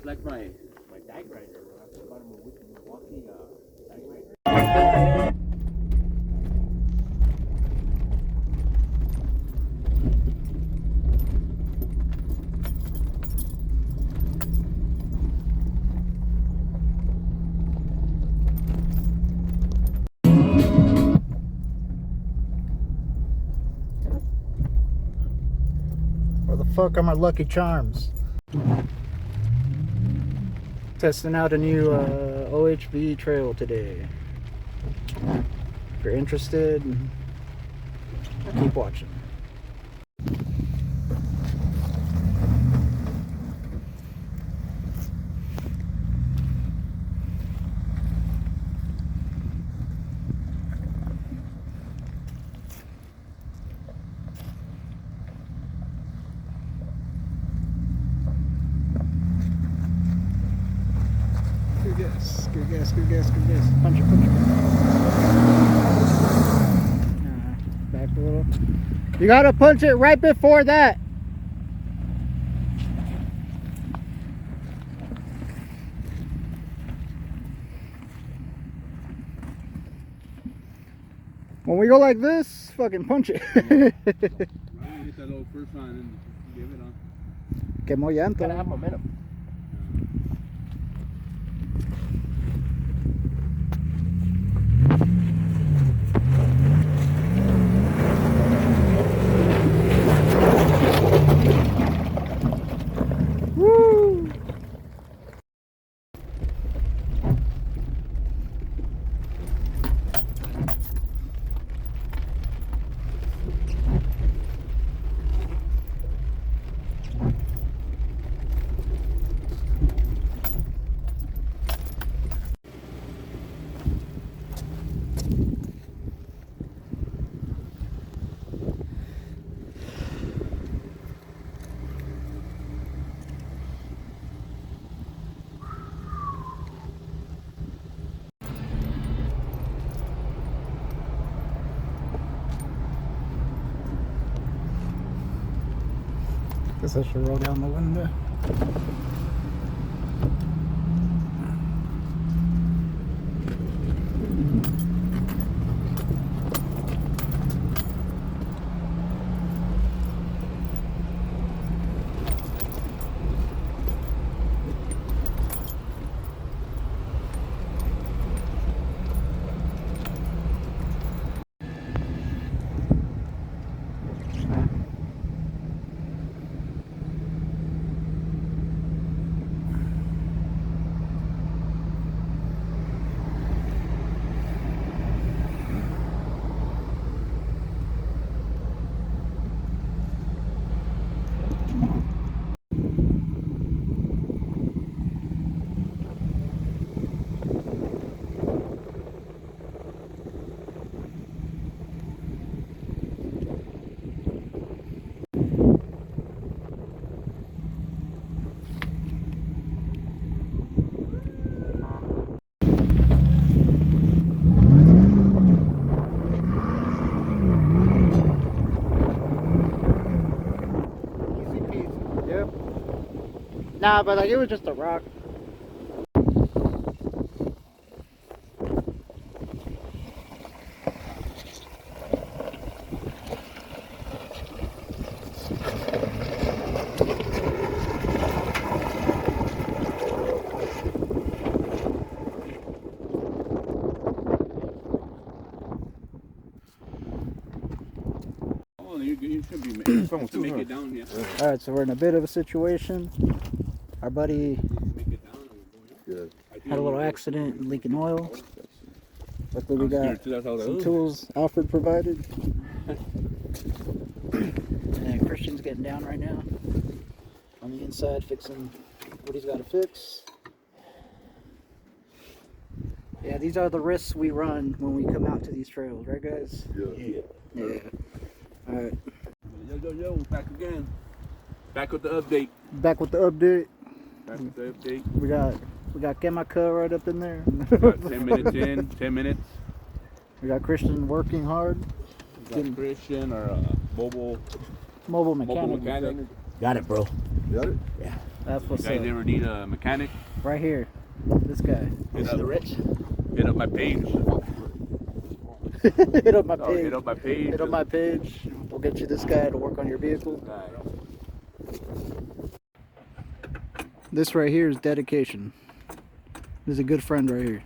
It's like my dyke rider. I bought him a Milwaukee dyke rider. Where the fuck are my Lucky Charms? Testing out a new OHV trail today. If you're interested, keep watching. Good guess, good guess, good guess, good guess. Punch it, punch it. Back a little. You gotta punch it right before that. When we go like this, fucking punch it. Hit that little first line and give it on. Quemó llanto. Gotta have momentum. Woo! Guess I should roll down the window. Nah, but like it was just a rock. Oh, you should be to make it down, yeah. Alright, so we're in a bit of a situation. Our buddy had a little accident and leaking oil. Luckily we got some tools Alfred provided. And Christian's getting down right now on the inside fixing what he's got to fix. Yeah, these are the risks we run when we come out to these trails, right guys? Yeah. Alright. Yo, back again. Back with the update. Back with the update. Back with the update. We got Kemaka right up in there. About 10 minutes in, 10 minutes. We got Christian working hard. We got Christian, our mobile mechanic. mechanic. Got it, bro. Got it? Yeah. That's what's You guys up. ever need a mechanic? Right here. This guy. Hit up, The rich. hit up my page. Hit up my Oh, page. hit up my page. Hit up my page. We'll get you this guy to work on your vehicle. This right here is dedication. This is a good friend right here.